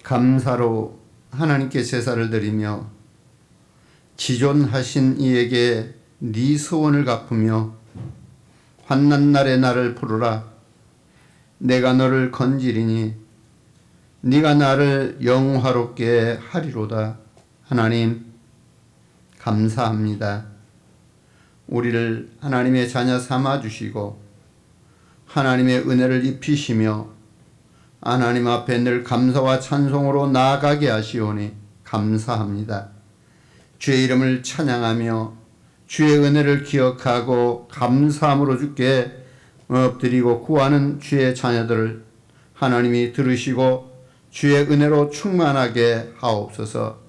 감사로 하나님께 제사를 드리며 지존하신 이에게 네 소원을 갚으며 환난 날에 나를 부르라. 내가 너를 건지리니 네가 나를 영화롭게 하리로다. 하나님 감사합니다. 우리를 하나님의 자녀 삼아 주시고 하나님의 은혜를 입히시며 하나님 앞에 늘 감사와 찬송으로 나아가게 하시오니 감사합니다. 주의 이름을 찬양하며 주의 은혜를 기억하고 감사함으로 주께 엎드리고 구하는 주의 자녀들을 하나님이 들으시고 주의 은혜로 충만하게 하옵소서.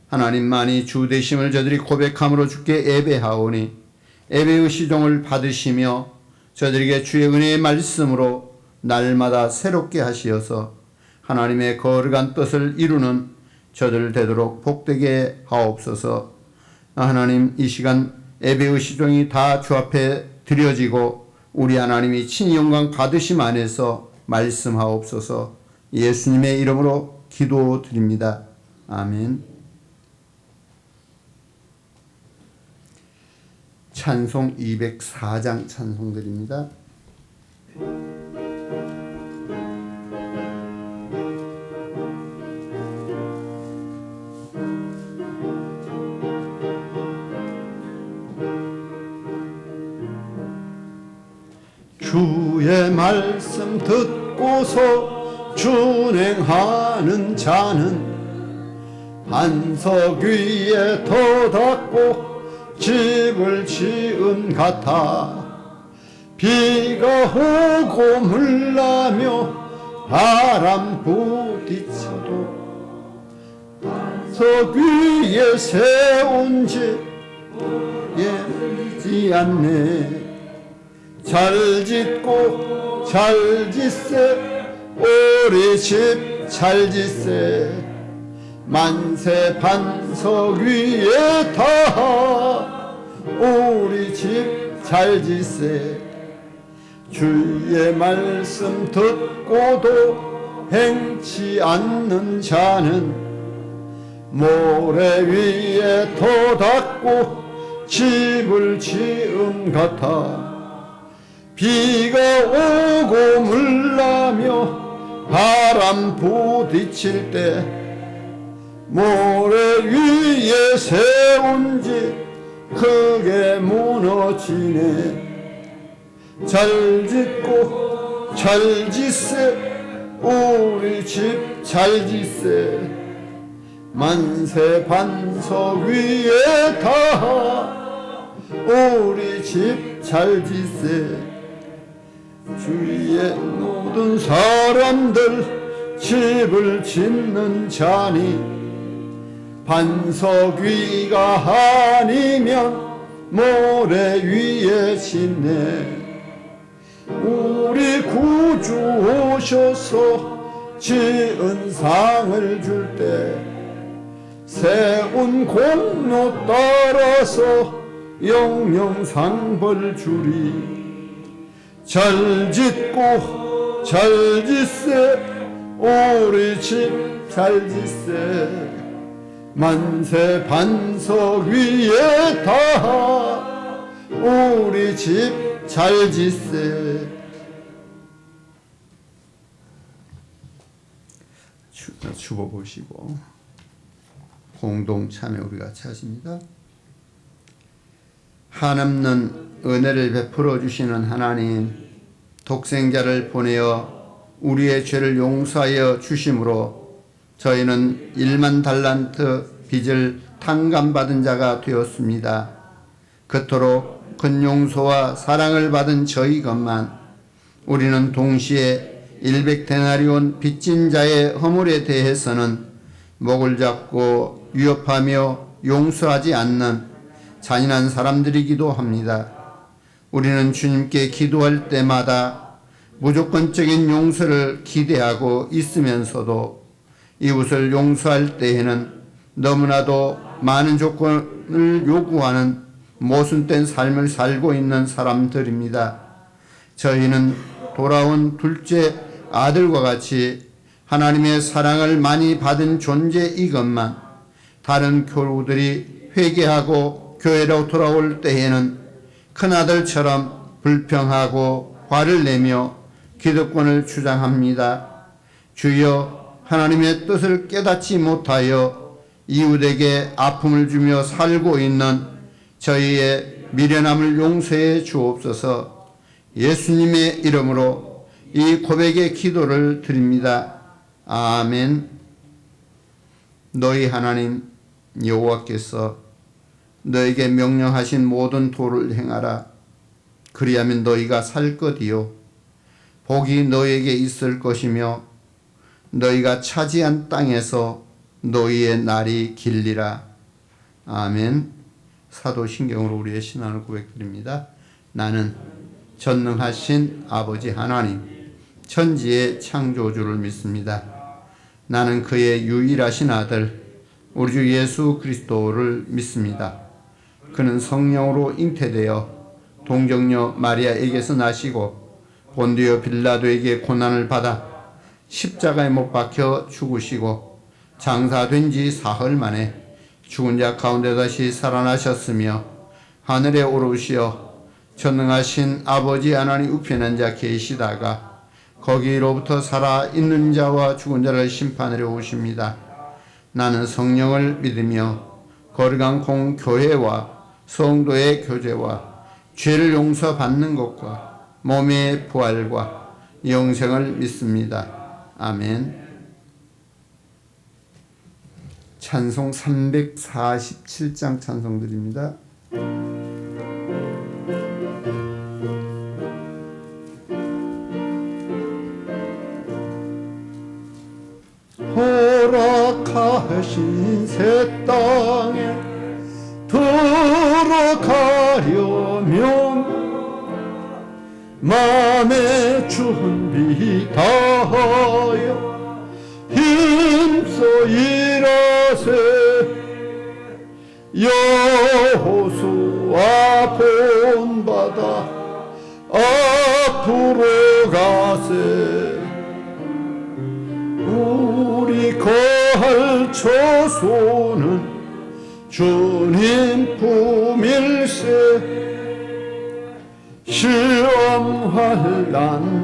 하나님만이 주 되심을 저들이 고백함으로 주께 예배하오니 예배의 시종을 받으시며 저들에게 주의 은혜의 말씀으로 날마다 새롭게 하시어서 하나님의 거룩한 뜻을 이루는 저들 되도록 복되게 하옵소서. 하나님 이 시간 예배의 시종이 다 주 앞에 드려지고 우리 하나님이 친히 영광 받으심 안에서 말씀하옵소서. 예수님의 이름으로 기도드립니다. 아멘. 찬송 204장 찬송드립니다. 주의 말씀 듣고서 준행하는 자는 반석 위에 터닫고 집을 지은 같아. 비가 오고 물나며 바람 부딪혀도 반석 위에 세운 집 예지 않네. 잘 짓고 잘 짓세 우리 집 잘 짓세. 만세 반석 위에 다 우리 집 잘 짓세. 주의 말씀 듣고도 행치 않는 자는 모래 위에 터닫고 집을 지은 같아. 비가 오고 물나며 바람 부딪힐 때 모래 위에 세운 집 크게 무너지네. 잘 짓고 잘 짓세 우리 집 잘 짓세. 만세 반석 위에 다 우리 집 잘 짓세. 주위에 모든 사람들 집을 짓는 자니 반석 위가 아니면 모래 위에 짓네. 우리 구주 오셔서 지은 상을 줄 때 세운 공로 따라서 영영 상벌 주리. 잘 짓고 잘 짓세 우리 집 잘 짓세. 만세 반석 위에 다 우리 집 잘 짓세. 주보 보시고 공동 참여 우리 같이 하십니다. 한없는 은혜를 베풀어 주시는 하나님, 독생자를 보내어 우리의 죄를 용서하여 주심으로 저희는 1만 달란트 빚을 탕감받은 자가 되었습니다. 그토록 큰 용서와 사랑을 받은 저희 것만 우리는 동시에 100데나리온 빚진 자의 허물에 대해서는 목을 잡고 위협하며 용서하지 않는 잔인한 사람들이기도 합니다. 우리는 주님께 기도할 때마다 무조건적인 용서를 기대하고 있으면서도 이웃을 용서할 때에는 너무나도 많은 조건을 요구하는 모순된 삶을 살고 있는 사람들입니다. 저희는 돌아온 둘째 아들과 같이 하나님의 사랑을 많이 받은 존재이건만 다른 교우들이 회개하고 교회로 돌아올 때에는 큰아들처럼 불평하고 화를 내며 기득권을 주장합니다. 주여, 하나님의 뜻을 깨닫지 못하여 이웃에게 아픔을 주며 살고 있는 저희의 미련함을 용서해 주옵소서. 예수님의 이름으로 이 고백의 기도를 드립니다. 아멘. 너희 하나님 여호와께서 너에게 명령하신 모든 도를 행하라. 그리하면 너희가 살 것이요 복이 너에게 있을 것이며 너희가 차지한 땅에서 너희의 날이 길리라. 아멘. 사도신경으로 우리의 신앙을 고백드립니다. 나는 전능하신 아버지 하나님, 천지의 창조주를 믿습니다. 나는 그의 유일하신 아들 우리 주 예수 그리스도를 믿습니다. 그는 성령으로 잉태되어 동정녀 마리아에게서 나시고 본디오 빌라도에게 고난을 받아 십자가에 못 박혀 죽으시고 장사된 지 사흘 만에 죽은 자 가운데 다시 살아나셨으며 하늘에 오르시어 전능하신 아버지 하나님 우편에 앉아 계시다가 거기로부터 살아있는 자와 죽은 자를 심판하려 오십니다. 나는 성령을 믿으며 거룩한 공교회와 성도의 교제와 죄를 용서받는 것과 몸의 부활과 영생을 믿습니다. 아멘. 찬송 347장 찬송드립니다. 허락하신 새 땅에 들어가려면 마음의 준비 다하여 힘써 일하세. 여호수아 본받아 앞으로 가세. 우리 거할 처소는 주님 품일세. 시험환난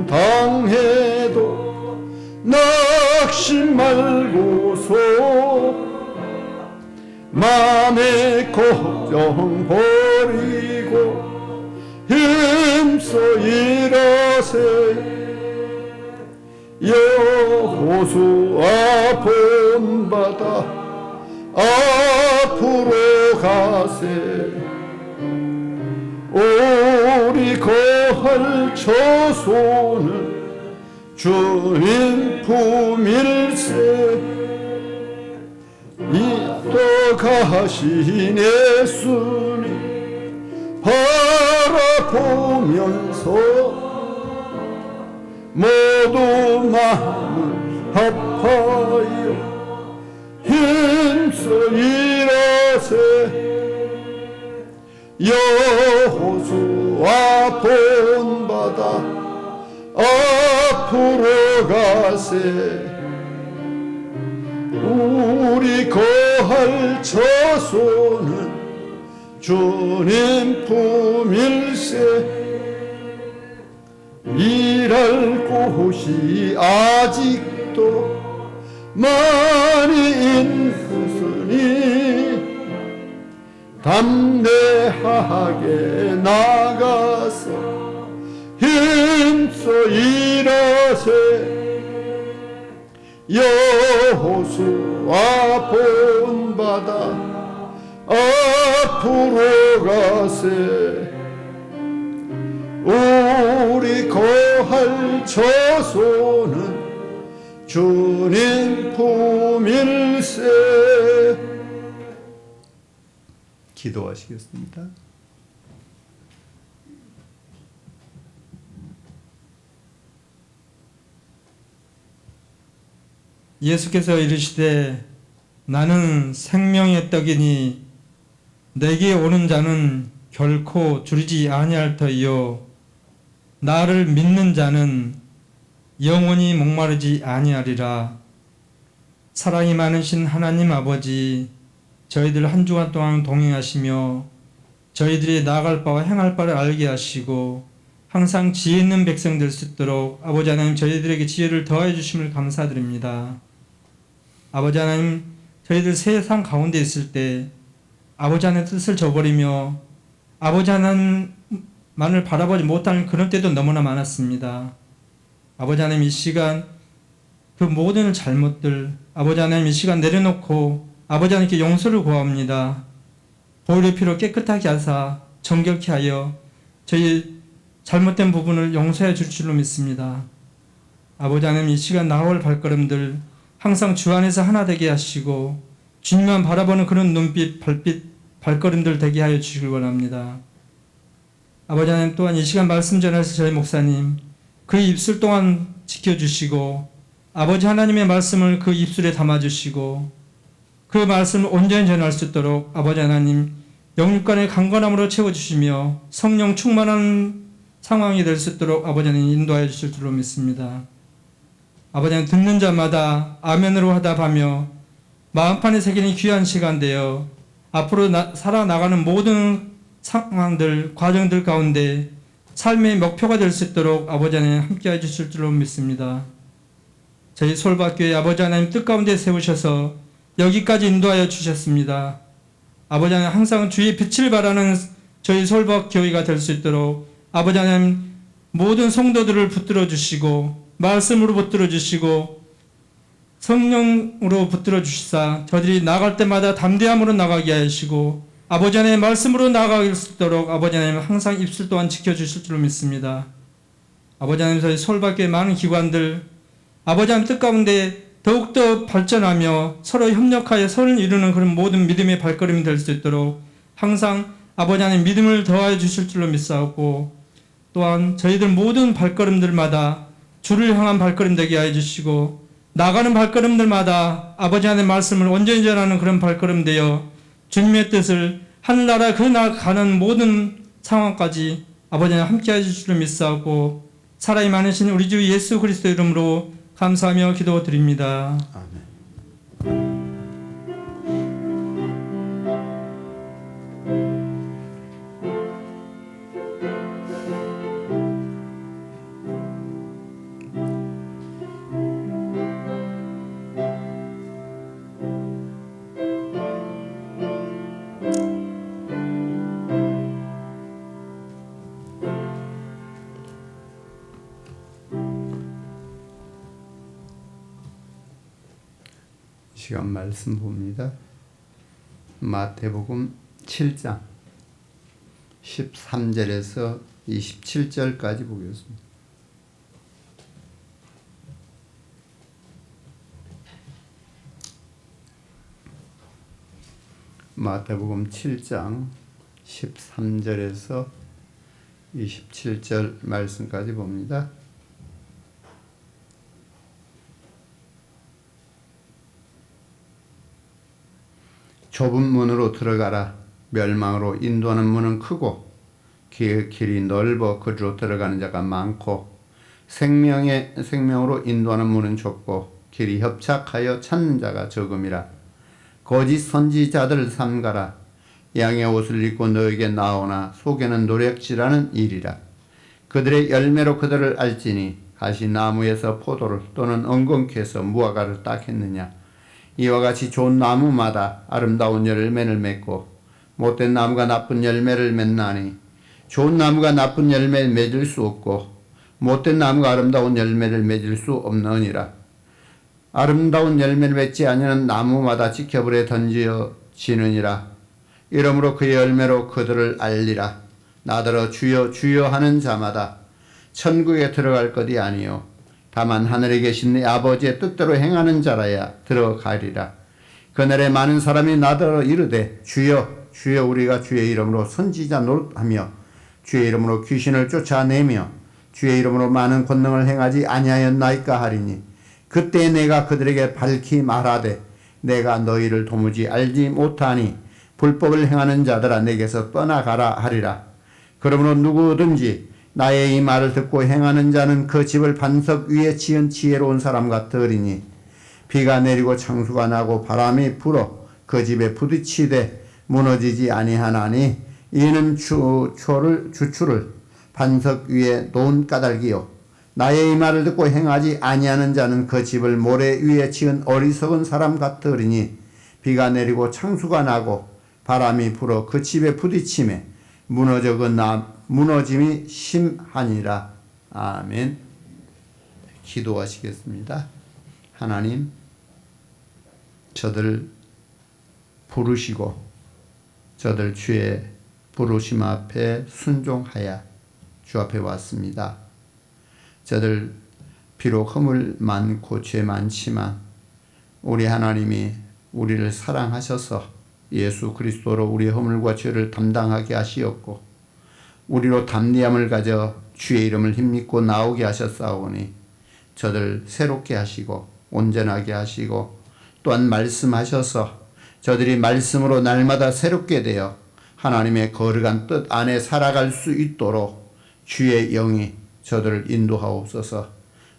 당해도 낙심 말고서 맘의 걱정 버리고 힘써 일하세. 여호수아 본받아 앞으로 가세. 우리 거할 처소는 주님 품일세. 이떠가신 예수님 바라보면서 모두 마음을 합하여 힘써 일하세. 여호수아 본받아 앞으로 가세. 우리 거할 처소는 주님 품일세. 일할 곳이 아직도 많이 있으니 담대하게 나가서 힘써 일하세. 여호수아 본받아 앞으로 가세. 우리 거할 처소는 주님 품일세. 기도하시겠습니다. 예수께서 이르시되 나는 생명의 떡이니 내게 오는 자는 결코 줄이지 아니할 터이요 나를 믿는 자는 영원히 목마르지 아니하리라. 사랑이 많으신 하나님 아버지, 저희들 한 주간 동안 동행하시며 저희들이 나아갈 바와 행할 바를 알게 하시고 항상 지혜 있는 백성 될 수 있도록 아버지 하나님 저희들에게 지혜를 더하여 주심을 감사드립니다. 아버지 하나님, 저희들 세상 가운데 있을 때 아버지 하나님의 뜻을 저버리며 아버지 하나님만을 바라보지 못하는 그런 때도 너무나 많았습니다. 아버지 하나님, 이 시간 그 모든 잘못들 아버지 하나님 이 시간 내려놓고 아버지 하나님께 용서를 구합니다. 보혈의 피로 깨끗하게 하사 정결케 하여 저희 잘못된 부분을 용서해 줄 줄로 믿습니다. 아버지 하나님, 이 시간 나올 발걸음들 항상 주 안에서 하나 되게 하시고 주님만 바라보는 그런 눈빛, 발걸음들 되게 하여 주시길 원합니다. 아버지 하나님, 또한 이 시간 말씀 전하실 저희 목사님 그 입술 동안 지켜주시고 아버지 하나님의 말씀을 그 입술에 담아주시고 그 말씀을 온전히 전할 수 있도록 아버지 하나님 영육간의 강건함으로 채워주시며 성령 충만한 상황이 될 수 있도록 아버지 하나님 인도하여 주실 줄로 믿습니다. 아버지 하나님, 듣는 자마다 아멘으로 화답하며 마음판에 새기는 귀한 시간 되어 앞으로 살아나가는 모든 상황들, 과정들 가운데 삶의 목표가 될 수 있도록 아버지 하나님 함께해 주실 줄로 믿습니다. 저희 솔밭교회 아버지 하나님 뜻 가운데 세우셔서 여기까지 인도하여 주셨습니다. 아버지 하나님, 항상 주의 빛을 바라는 저희 솔밭교회가 될 수 있도록 아버지 하나님 모든 성도들을 붙들어 주시고 말씀으로 붙들어 주시고 성령으로 붙들어 주시사 저들이 나갈 때마다 담대함으로 나가게 하시고 아버지 하나님의 말씀으로 나아갈 수 있도록 아버지 하나님 항상 입술 또한 지켜주실 줄로 믿습니다. 아버지 하나님, 저희 서울밖에 많은 기관들 아버지 하나님 뜻 가운데 더욱더 발전하며 서로 협력하여 선을 이루는 그런 모든 믿음의 발걸음이 될 수 있도록 항상 아버지 하나님 믿음을 더하여 주실 줄로 믿사오고 또한 저희들 모든 발걸음들마다 주를 향한 발걸음 되게 하여 주시고 나가는 발걸음들마다 아버지 하나님의 말씀을 온전히 전하는 그런 발걸음 되어 주님의 뜻을 하늘나라 그 나가는 모든 상황까지 아버지 하나님 함께 하실 줄을 믿사오고 사랑이 많으신 우리 주 예수 그리스도 이름으로 감사하며 기도드립니다. 아멘. 시간 말씀 봅니다. 마태복음 7장 13절에서 27절까지 보겠습니다. 마태복음 7장 13절에서 27절 말씀까지 봅니다. 좁은 문으로 들어가라. 멸망으로 인도하는 문은 크고 길이 넓어 그리로 들어가는 자가 많고 생명으로 인도하는 문은 좁고 길이 협착하여 찾는 자가 적음이라. 거짓 선지자들을 삼가라. 양의 옷을 입고 너에게 나오나 속에는 노략질하는 일이라. 그들의 열매로 그들을 알지니 가시나무에서 포도를 또는 엉겅퀴에서 무화과를 따겠느냐. 이와 같이 좋은 나무마다 아름다운 열매를 맺고 못된 나무가 나쁜 열매를 맺나니 좋은 나무가 나쁜 열매를 맺을 수 없고 못된 나무가 아름다운 열매를 맺을 수 없느니라. 아름다운 열매를 맺지 아니하는 나무마다 지켜불에 던져지느니라. 이러므로 그의 열매로 그들을 알리라. 나더러 주여 주여 하는 자마다 천국에 들어갈 것이 아니요 다만 하늘에 계신 네 아버지의 뜻대로 행하는 자라야 들어가리라. 그날에 많은 사람이 나더러 이르되 주여 주여 우리가 주의 이름으로 선지자 노릇하며 주의 이름으로 귀신을 쫓아내며 주의 이름으로 많은 권능을 행하지 아니하였나이까 하리니 그때 내가 그들에게 밝히 말하되 내가 너희를 도무지 알지 못하니 불법을 행하는 자들아 내게서 떠나가라 하리라. 그러므로 누구든지 나의 이 말을 듣고 행하는 자는 그 집을 반석 위에 지은 지혜로운 사람 같으리니 비가 내리고 창수가 나고 바람이 불어 그 집에 부딪히되 무너지지 아니하나니 이는 주추를 반석 위에 놓은 까닭이요 나의 이 말을 듣고 행하지 아니하는 자는 그 집을 모래 위에 지은 어리석은 사람 같으리니 비가 내리고 창수가 나고 바람이 불어 그 집에 부딪히매 무너짐이 심하니라. 아멘. 기도하시겠습니다. 하나님, 저들 부르시고 저들 주의 부르심 앞에 순종하여 주 앞에 왔습니다. 저들 비록 허물 많고 죄 많지만 우리 하나님이 우리를 사랑하셔서 예수 그리스도로 우리 허물과 죄를 담당하게 하시었고 우리로 담대함을 가져 주의 이름을 힘입고 나오게 하셨사오니 저들 새롭게 하시고 온전하게 하시고 또한 말씀하셔서 저들이 말씀으로 날마다 새롭게 되어 하나님의 거룩한 뜻 안에 살아갈 수 있도록 주의 영이 저들을 인도하옵소서.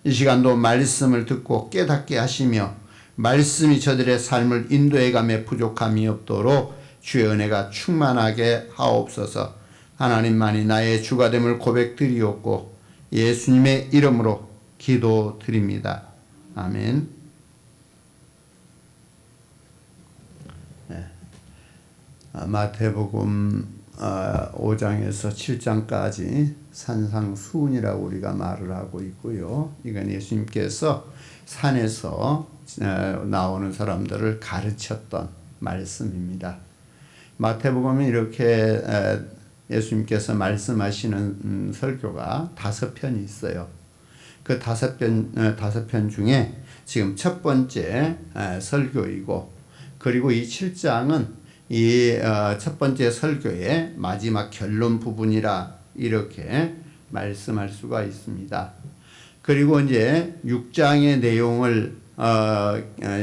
이 시간도 말씀을 듣고 깨닫게 하시며 말씀이 저들의 삶을 인도해가며 부족함이 없도록 주의 은혜가 충만하게 하옵소서. 하나님만이 나의 주가 됨을 고백드리옵고 예수님의 이름으로 기도드립니다. 아멘. 네. 마태복음 5장에서 7장까지 산상수훈이라고 우리가 말을 하고 있고요. 이건 예수님께서 산에서 나오는 사람들을 가르쳤던 말씀입니다. 마태복음은 이렇게 예수님께서 말씀하시는 설교가 5편이 있어요. 그 5편 중에 지금 첫 번째 설교이고, 그리고 이 7장은 이 첫 번째 설교의 마지막 결론 부분이라 이렇게 말씀할 수가 있습니다. 그리고 이제 6장의 내용을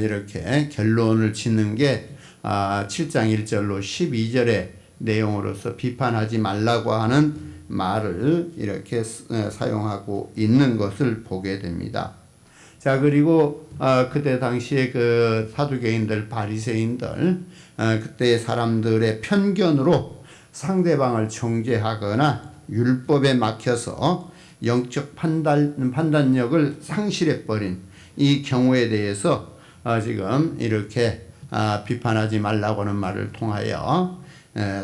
이렇게 결론을 짓는 게 7장 1절로 12절의 내용으로서 비판하지 말라고 하는 말을 이렇게 사용하고 있는 것을 보게 됩니다. 자, 그리고 그때 당시에 그 사두개인들, 바리새인들, 그때 사람들의 편견으로 상대방을 정죄하거나 율법에 막혀서 영적 판단력을 상실해버린 이 경우에 대해서 지금 이렇게 비판하지 말라고 하는 말을 통하여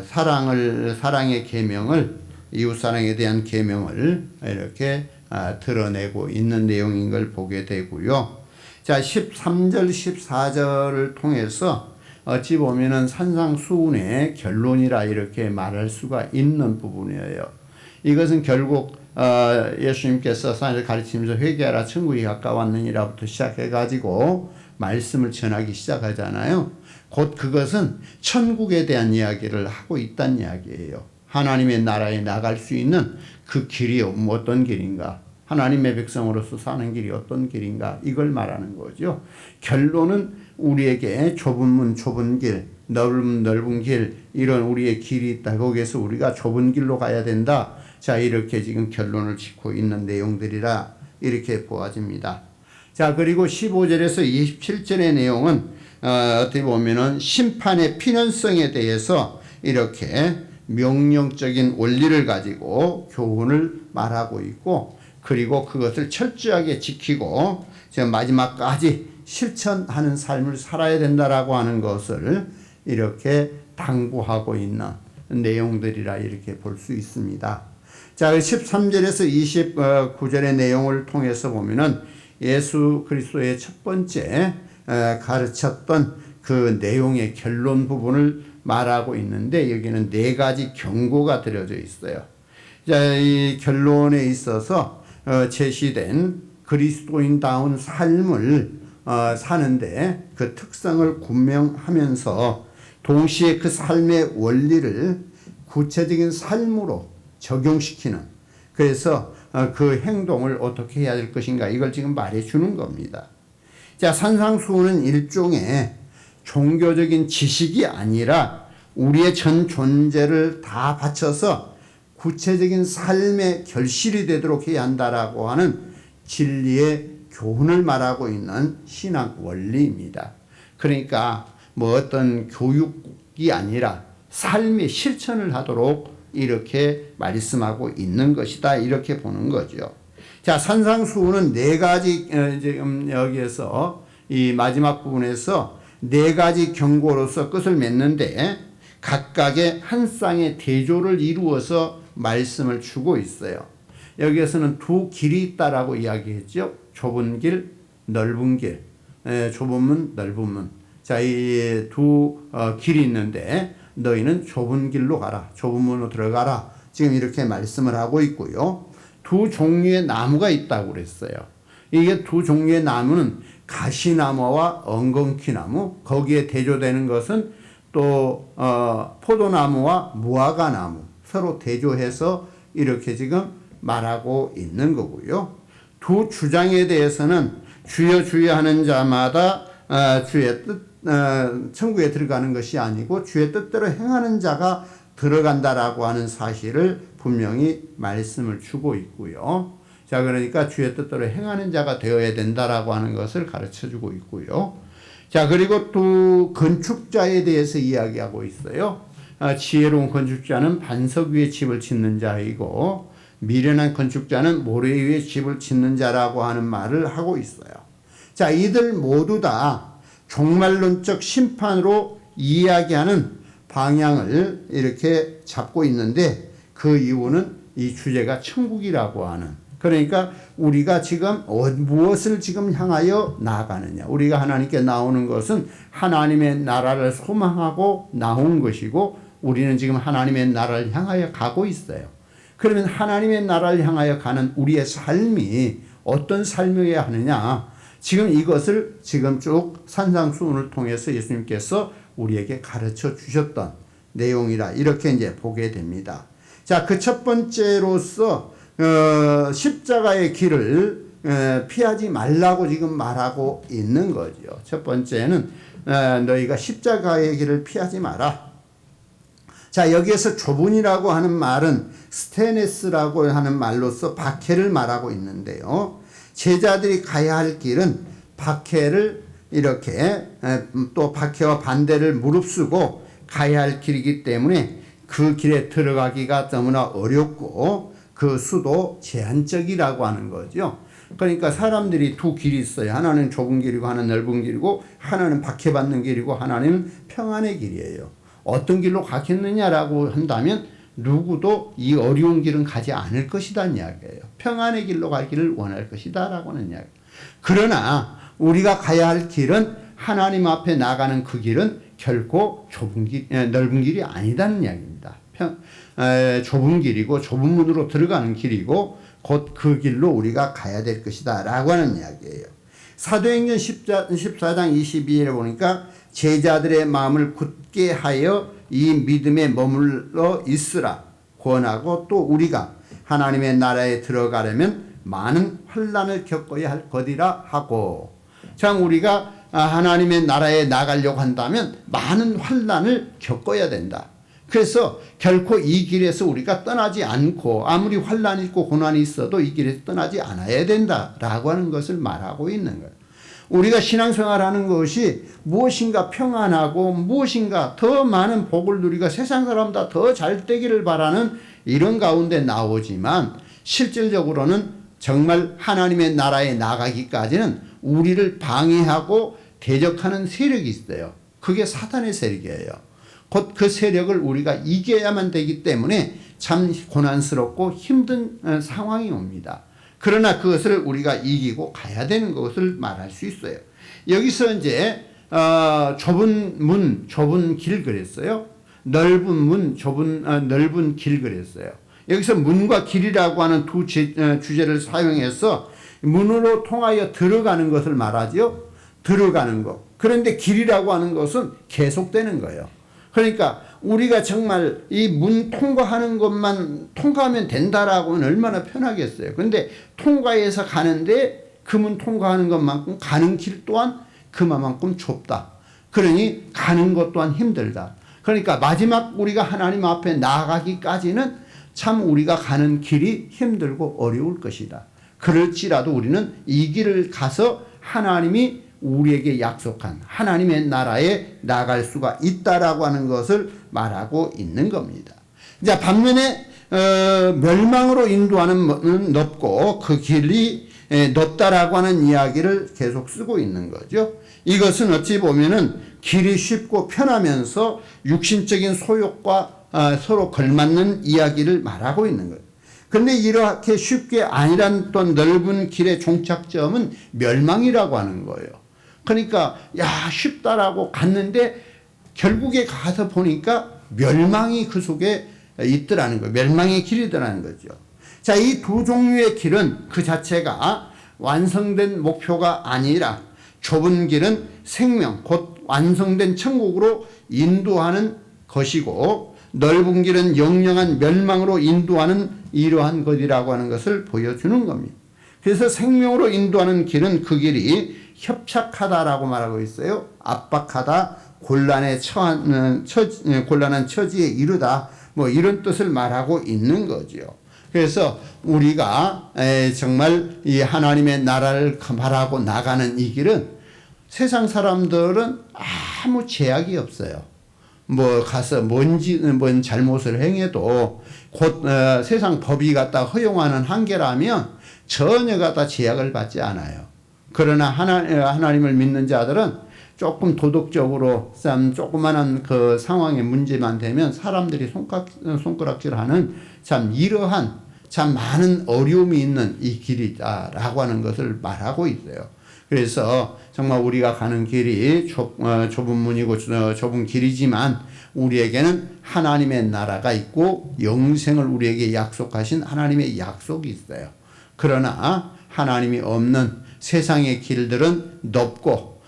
사랑의 계명을, 이웃사랑에 대한 계명을 이렇게 드러내고 있는 내용인 걸 보게 되고요. 자, 13절 14절을 통해서 어찌 보면은 산상수훈의 결론이라 이렇게 말할 수가 있는 부분이에요. 이것은 결국 예수님께서 산에서 가르치면서 회개하라 천국이 가까웠느니라부터 시작해가지고 말씀을 전하기 시작하잖아요. 곧 그것은 천국에 대한 이야기를 하고 있다는 이야기예요. 하나님의 나라에 나갈 수 있는 그 길이 어떤 길인가, 하나님의 백성으로서 사는 길이 어떤 길인가, 이걸 말하는 거죠. 결론은 우리에게 좁은 문 좁은 길, 넓은 길, 이런 우리의 길이 있다. 거기에서 우리가 좁은 길로 가야 된다. 자, 이렇게 지금 결론을 짓고 있는 내용들이라 이렇게 보아집니다. 자, 그리고 15절에서 27절의 내용은 어떻게 보면은 심판의 필연성에 대해서 이렇게 명령적인 원리를 가지고 교훈을 말하고 있고, 그리고 그것을 철저하게 지키고 마지막까지 실천하는 삶을 살아야 된다라고 하는 것을 이렇게 당부하고 있는 내용들이라 이렇게 볼 수 있습니다. 자, 13절에서 29절의 내용을 통해서 보면은 예수 그리스도의 첫 번째 가르쳤던 그 내용의 결론 부분을 말하고 있는데, 여기는 4가지 경고가 들어져 있어요. 자, 이 결론에 있어서 제시된 그리스도인다운 삶을 사는데 그 특성을 분명하면서 동시에 그 삶의 원리를 구체적인 삶으로 적용시키는, 그래서 그 행동을 어떻게 해야 될 것인가, 이걸 지금 말해 주는 겁니다. 자, 산상수훈은 일종의 종교적인 지식이 아니라 우리의 전 존재를 다 바쳐서 구체적인 삶의 결실이 되도록 해야 한다라고 하는 진리의 교훈을 말하고 있는 신학 원리입니다. 그러니까 뭐 어떤 교육이 아니라 삶의 실천을 하도록 이렇게 말씀하고 있는 것이다, 이렇게 보는 거죠. 자, 산상수훈은 네 가지, 지금 여기에서 이 마지막 부분에서 네 가지 경고로서 끝을 맺는데 각각의 한 쌍의 대조를 이루어서 말씀을 주고 있어요. 여기에서는 두 길이 있다라고 이야기했죠. 좁은 길, 넓은 길. 좁은 문, 넓은 문. 자, 이 두 길이 있는데 너희는 좁은 길로 가라. 좁은 문으로 들어가라. 지금 이렇게 말씀을 하고 있고요. 두 종류의 나무가 있다고 그랬어요. 이게 두 종류의 나무는 가시나무와 엉겅퀴나무, 거기에 대조되는 것은 또 포도나무와 무화과나무, 서로 대조해서 이렇게 지금 말하고 있는 거고요. 두 주장에 대해서는 주여 주여 하는 자마다 주의 뜻, 천국에 들어가는 것이 아니고 주의 뜻대로 행하는 자가 들어간다라고 하는 사실을 분명히 말씀을 주고 있고요. 자, 그러니까 주의 뜻대로 행하는 자가 되어야 된다라고 하는 것을 가르쳐 주고 있고요. 자, 그리고 또 건축자에 대해서 이야기하고 있어요. 지혜로운 건축자는 반석 위에 집을 짓는 자이고 미련한 건축자는 모래 위에 집을 짓는 자라고 하는 말을 하고 있어요. 자, 이들 모두 다 종말론적 심판으로 이야기하는 방향을 이렇게 잡고 있는데 그 이유는 이 주제가 천국이라고 하는, 그러니까 우리가 지금 무엇을 지금 향하여 나아가느냐. 우리가 하나님께 나오는 것은 하나님의 나라를 소망하고 나온 것이고 우리는 지금 하나님의 나라를 향하여 가고 있어요. 그러면 하나님의 나라를 향하여 가는 우리의 삶이 어떤 삶이어야 하느냐. 지금 이것을 지금 쭉 산상수훈을 통해서 예수님께서 우리에게 가르쳐 주셨던 내용이라 이렇게 이제 보게 됩니다. 자, 그 첫 번째로서 십자가의 길을 피하지 말라고 지금 말하고 있는 거죠. 첫 번째는 너희가 십자가의 길을 피하지 마라. 자, 여기에서 좁은이라고 하는 말은 스테네스라고 하는 말로서 박해를 말하고 있는데요. 제자들이 가야 할 길은 박해를 이렇게 또 박해와 반대를 무릅쓰고 가야 할 길이기 때문에 그 길에 들어가기가 너무나 어렵고 그 수도 제한적이라고 하는 거죠. 그러니까 사람들이 두 길이 있어요. 하나는 좁은 길이고 하나는 넓은 길이고 하나는 박해받는 길이고 하나는 평안의 길이에요. 어떤 길로 가겠느냐라고 한다면 누구도 이 어려운 길은 가지 않을 것이라는 이야기예요. 평안의 길로 가기를 원할 것이다라고 하는 이야기. 그러나 우리가 가야 할 길은 하나님 앞에 나가는 그 길은 결코 좁은 길, 넓은 길이 아니다는 이야기입니다. 좁은 길이고 좁은 문으로 들어가는 길이고 곧 그 길로 우리가 가야 될 것이다 라고 하는 이야기예요. 사도행전 14장 22절에 보니까 제자들의 마음을 굳게 하여 이 믿음에 머물러 있으라 권하고 또 우리가 하나님의 나라에 들어가려면 많은 환난을 겪어야 할 것이라 하고, 참 우리가 하나님의 나라에 나가려고 한다면 많은 환난을 겪어야 된다. 그래서 결코 이 길에서 우리가 떠나지 않고 아무리 환난이 있고 고난이 있어도 이 길에서 떠나지 않아야 된다라고 하는 것을 말하고 있는 거예요. 우리가 신앙생활하는 것이 무엇인가 평안하고 무엇인가 더 많은 복을 누리고 세상 사람보다 더 잘 되기를 바라는 이런 가운데 나오지만 실질적으로는 정말 하나님의 나라에 나가기까지는 우리를 방해하고 대적하는 세력이 있어요. 그게 사탄의 세력이에요. 곧 그 세력을 우리가 이겨야만 되기 때문에 참 고난스럽고 힘든 상황이 옵니다. 그러나 그것을 우리가 이기고 가야 되는 것을 말할 수 있어요. 여기서 이제 좁은 문, 좁은 길 그랬어요. 넓은 문, 넓은 길 그랬어요. 여기서 문과 길이라고 하는 두 주제를 사용해서 문으로 통하여 들어가는 것을 말하죠. 들어가는 것. 그런데 길이라고 하는 것은 계속되는 거예요. 그러니까 우리가 정말 이 문 통과하는 것만 통과하면 된다라고는 얼마나 편하겠어요. 그런데 통과해서 가는데 그 문 통과하는 것만큼 가는 길 또한 그만큼 좁다. 그러니 가는 것 또한 힘들다. 그러니까 마지막 우리가 하나님 앞에 나아가기까지는 참 우리가 가는 길이 힘들고 어려울 것이다. 그럴지라도 우리는 이 길을 가서 하나님이 우리에게 약속한 하나님의 나라에 나갈 수가 있다라고 하는 것을 말하고 있는 겁니다. 자, 반면에 멸망으로 인도하는 것은 넓고 그 길이 넓다라고 하는 이야기를 계속 쓰고 있는 거죠. 이것은 어찌 보면은 길이 쉽고 편하면서 육신적인 소욕과 서로 걸맞는 이야기를 말하고 있는 거예요. 그런데 이렇게 쉽게 아니란 또 넓은 길의 종착점은 멸망이라고 하는 거예요. 그러니까 쉽다라고 갔는데 결국에 가서 보니까 멸망이 그 속에 있더라는 거예요. 멸망의 길이더라는 거죠. 자, 이 두 종류의 길은 그 자체가 완성된 목표가 아니라 좁은 길은 생명, 곧 완성된 천국으로 인도하는 것이고 넓은 길은 영영한 멸망으로 인도하는 이러한 것이라고 하는 것을 보여주는 겁니다. 그래서 생명으로 인도하는 길은 그 길이 협착하다라고 말하고 있어요. 압박하다, 곤란한 처지에 이르다, 뭐 이런 뜻을 말하고 있는 거죠. 그래서 우리가 정말 이 하나님의 나라를 바라고 나가는 이 길은 세상 사람들은 아무 제약이 없어요. 뭐 가서 뭔 잘못을 행해도 곧 세상 법이 갖다 허용하는 한계라면 전혀 갖다 제약을 받지 않아요. 그러나 하나님을 믿는 자들은 조금 도덕적으로 조그만한 그 상황의 문제만 되면 사람들이 손가락질하는 참 이러한 참 많은 어려움이 있는 이 길이다라고 하는 것을 말하고 있어요. 그래서 정말 우리가 가는 길이 좁은 문이고 좁은 길이지만 우리에게는 하나님의 나라가 있고 영생을 우리에게 약속하신 하나님의 약속이 있어요. 그러나 하나님이 없는 세상의 길들은 넓고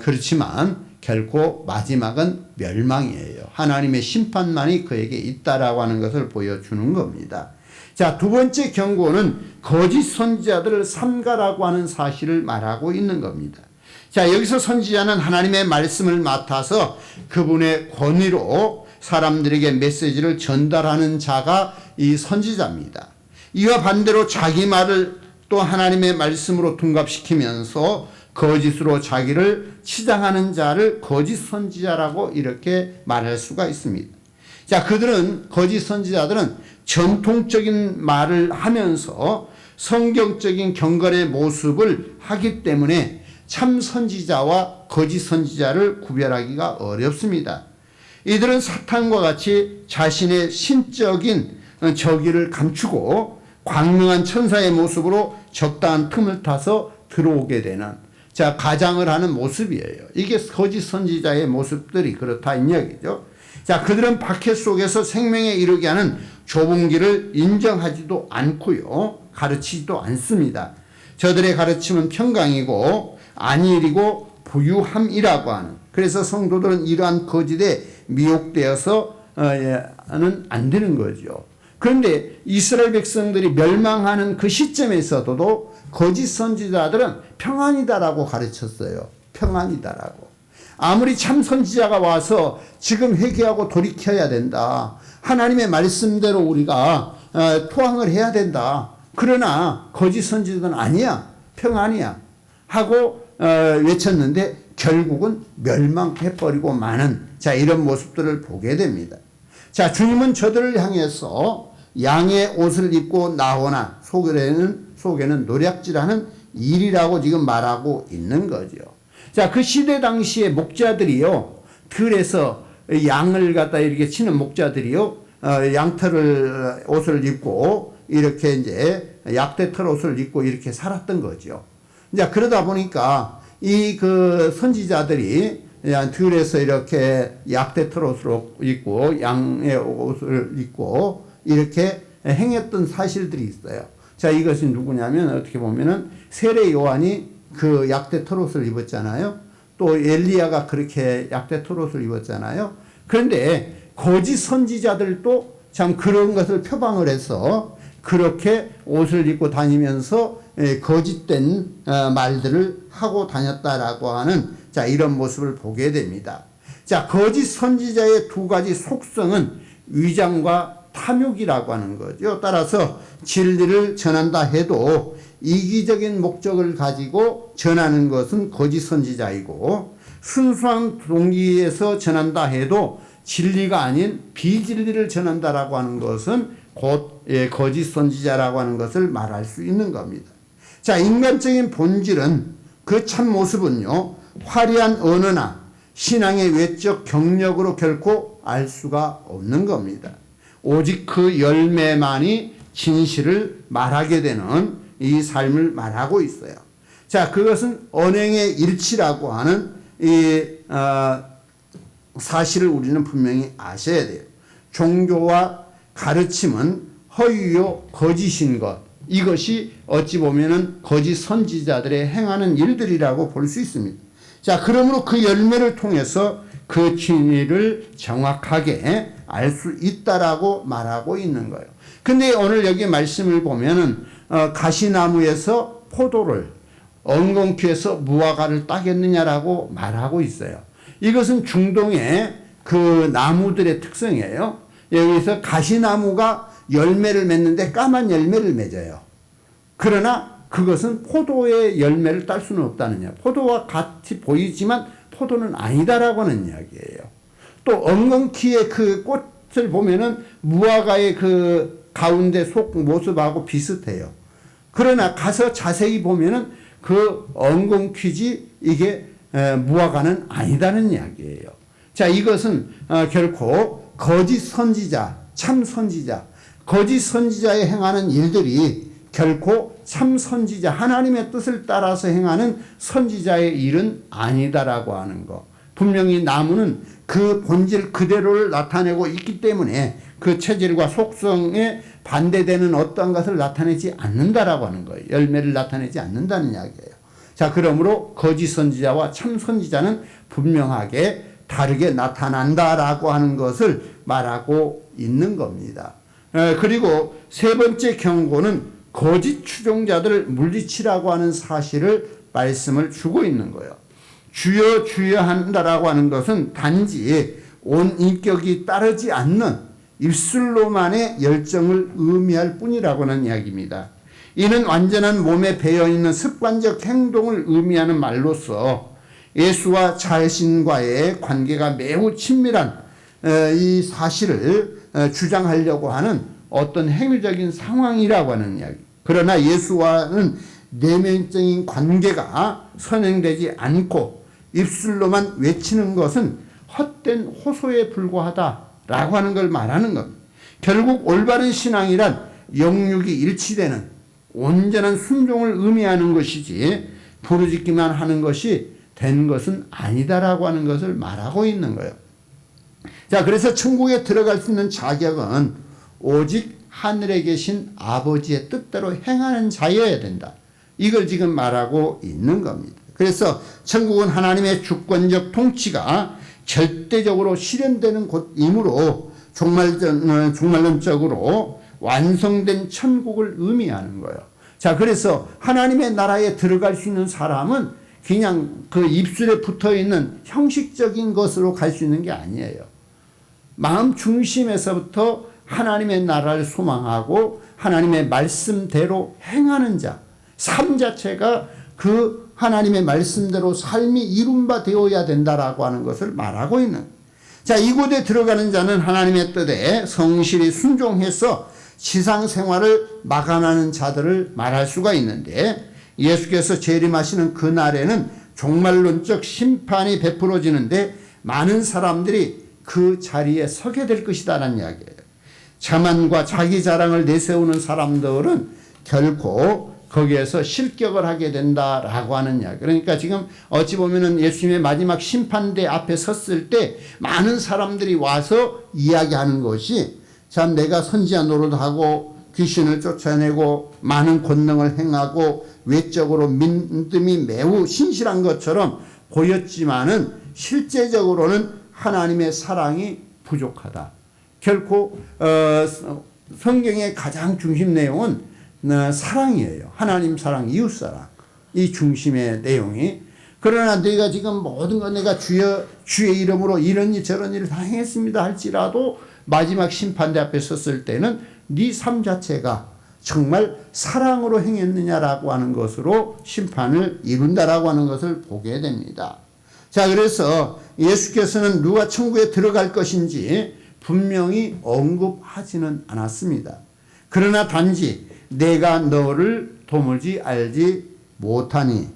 그렇지만 결코 마지막은 멸망이에요. 하나님의 심판만이 그에게 있다라고 하는 것을 보여주는 겁니다. 자, 두 번째 경고는 거짓 선지자들을 삼가라고 하는 사실을 말하고 있는 겁니다. 자, 여기서 선지자는 하나님의 말씀을 맡아서 그분의 권위로 사람들에게 메시지를 전달하는 자가 이 선지자입니다. 이와 반대로 자기 말을 또 하나님의 말씀으로 둔갑시키면서 거짓으로 자기를 치장하는 자를 거짓 선지자라고 이렇게 말할 수가 있습니다. 자, 거짓 선지자들은 전통적인 말을 하면서 성경적인 경건의 모습을 하기 때문에 참 선지자와 거짓 선지자를 구별하기가 어렵습니다. 이들은 사탄과 같이 자신의 신적인 저기를 감추고 광명한 천사의 모습으로 적당한 틈을 타서 들어오게 되는 가장을 하는 모습이에요. 이게 거짓 선지자의 모습들이 그렇다 이 이야기죠. 자, 그들은 박해 속에서 생명에 이르게 하는 좁은 길을 인정하지도 않고요. 가르치지도 않습니다. 저들의 가르침은 평강이고 안일이고 부유함이라고 하는, 그래서 성도들은 이러한 거짓에 미혹되어서는 안 되는 거죠. 그런데 이스라엘 백성들이 멸망하는 그 시점에서도 거짓 선지자들은 평안이다라고 가르쳤어요. 평안이다라고. 아무리 참 선지자가 와서 지금 회개하고 돌이켜야 된다. 하나님의 말씀대로 우리가 토항을 해야 된다. 그러나 거짓 선지자는 아니야. 평안이야. 하고 외쳤는데 결국은 멸망해버리고 마는 이런 모습들을 보게 됩니다. 자, 주님은 저들을 향해서 양의 옷을 입고 나오나 속에는 노략질하는 일이라고 지금 말하고 있는 거죠. 자, 그 시대 당시에 목자들이요, 들에서 양을 갖다 이렇게 치는 목자들이요, 양털을 옷을 입고 이렇게 이제 약대털 옷을 입고 이렇게 살았던 거죠. 이제 그러다 보니까 이 그 선지자들이 들에서 이렇게 약대털 옷을 입고 양의 옷을 입고 이렇게 행했던 사실들이 있어요. 자, 이것이 누구냐면 어떻게 보면은 세례 요한이 그 약대 털옷을 입었잖아요. 또 엘리야가 그렇게 약대 털옷을 입었잖아요. 그런데 거짓 선지자들도 참 그런 것을 표방을 해서 그렇게 옷을 입고 다니면서 거짓된 말들을 하고 다녔다라고 하는 이런 모습을 보게 됩니다. 자, 거짓 선지자의 두 가지 속성은 위장과 탐욕이라고 하는 거죠. 따라서 진리를 전한다 해도 이기적인 목적을 가지고 전하는 것은 거짓 선지자이고, 순수한 동기에서 전한다 해도 진리가 아닌 비진리를 전한다라고 하는 것은 곧 거짓 선지자라고 하는 것을 말할 수 있는 겁니다. 자, 인간적인 본질은, 그 참 모습은요, 화려한 언어나 신앙의 외적 경력으로 결코 알 수가 없는 겁니다. 오직 그 열매만이 진실을 말하게 되는 이 삶을 말하고 있어요. 자, 그것은 언행의 일치라고 하는 이 사실을 우리는 분명히 아셔야 돼요. 종교와 가르침은 허위요 거짓인 것, 이것이 어찌 보면은 거짓 선지자들의 행하는 일들이라고 볼 수 있습니다. 자, 그러므로 그 열매를 통해서 그 진리를 정확하게 알 수 있다라고 말하고 있는 거예요. 근데 오늘 여기 말씀을 보면은 가시나무에서 포도를, 엉겅퀴에서 무화과를 따겠느냐라고 말하고 있어요. 이것은 중동의 그 나무들의 특성이에요. 여기서 가시나무가 열매를 맺는데 까만 열매를 맺어요. 그러나 그것은 포도의 열매를 딸 수는 없다는 이야기. 포도와 같이 보이지만 포도는 아니다라고 하는 이야기예요. 또 엉겅퀴의 그 꽃을 보면은 무화과의 그 가운데 속 모습하고 비슷해요. 그러나 가서 자세히 보면은 그 엉겅퀴지 이게 무화과는 아니다는 이야기예요. 자, 이것은 결코 거짓 선지자, 참 선지자, 거짓 선지자의 행하는 일들이 결코 참 선지자, 하나님의 뜻을 따라서 행하는 선지자의 일은 아니다라고 하는 거. 분명히 나무는 그 본질 그대로를 나타내고 있기 때문에 그 체질과 속성에 반대되는 어떤 것을 나타내지 않는다라고 하는 거예요. 열매를 나타내지 않는다는 이야기예요. 자, 그러므로 거짓 선지자와 참 선지자는 분명하게 다르게 나타난다라고 하는 것을 말하고 있는 겁니다. 그리고 세 번째 경고는 거짓 추종자들을 물리치라고 하는 사실을 말씀을 주고 있는 거예요. 주여 주여 한다라고 하는 것은 단지 온 인격이 따르지 않는 입술로만의 열정을 의미할 뿐이라고 하는 이야기입니다. 이는 완전한 몸에 배어있는 습관적 행동을 의미하는 말로서 예수와 자신과의 관계가 매우 친밀한 이 사실을 주장하려고 하는 어떤 행위적인 상황이라고 하는 이야기. 그러나 예수와는 내면적인 관계가 선행되지 않고 입술로만 외치는 것은 헛된 호소에 불과하다라고 하는 걸 말하는 겁니다. 결국 올바른 신앙이란 영육이 일치되는 온전한 순종을 의미하는 것이지 부르짖기만 하는 것이 된 것은 아니다라고 하는 것을 말하고 있는 거예요. 자, 그래서 천국에 들어갈 수 있는 자격은 오직 하늘에 계신 아버지의 뜻대로 행하는 자여야 된다. 이걸 지금 말하고 있는 겁니다. 그래서 천국은 하나님의 주권적 통치가 절대적으로 실현되는 곳이므로 종말론적으로 완성된 천국을 의미하는 거예요. 자, 그래서 하나님의 나라에 들어갈 수 있는 사람은 그냥 그 입술에 붙어 있는 형식적인 것으로 갈 수 있는 게 아니에요. 마음 중심에서부터 하나님의 나라를 소망하고 하나님의 말씀대로 행하는 자, 삶 자체가 그 하나님의 말씀대로 삶이 이룬 바 되어야 된다라고 하는 것을 말하고 있는. 자, 이곳에 들어가는 자는 하나님의 뜻에 성실히 순종해서 지상 생활을 마감하는 자들을 말할 수가 있는데, 예수께서 재림하시는 그날에는 종말론적 심판이 베풀어지는데 많은 사람들이 그 자리에 서게 될 것이다라는 이야기예요. 자만과 자기 자랑을 내세우는 사람들은 결코 거기에서 실격을 하게 된다라고 하는 이야기. 그러니까 지금 어찌 보면은 예수님의 마지막 심판대 앞에 섰을 때 많은 사람들이 와서 이야기하는 것이, 참 내가 선지자 노릇하고 귀신을 쫓아내고 많은 권능을 행하고 외적으로 믿음이 매우 신실한 것처럼 보였지만은 실제적으로는 하나님의 사랑이 부족하다. 결코 성경의 가장 중심 내용은 사랑이에요. 하나님 사랑, 이웃 사랑, 이 중심의 내용이. 그러나 내가 지금 모든 것 내가 주의 이름으로 이런 일 저런 일을 다 행했습니다 할지라도 마지막 심판대 앞에 섰을 때는 네 삶 자체가 정말 사랑으로 행했느냐라고 하는 것으로 심판을 이룬다라고 하는 것을 보게 됩니다. 자, 그래서 예수께서는 누가 천국에 들어갈 것인지 분명히 언급하지는 않았습니다. 그러나 단지 내가 너를 도무지 알지 못하니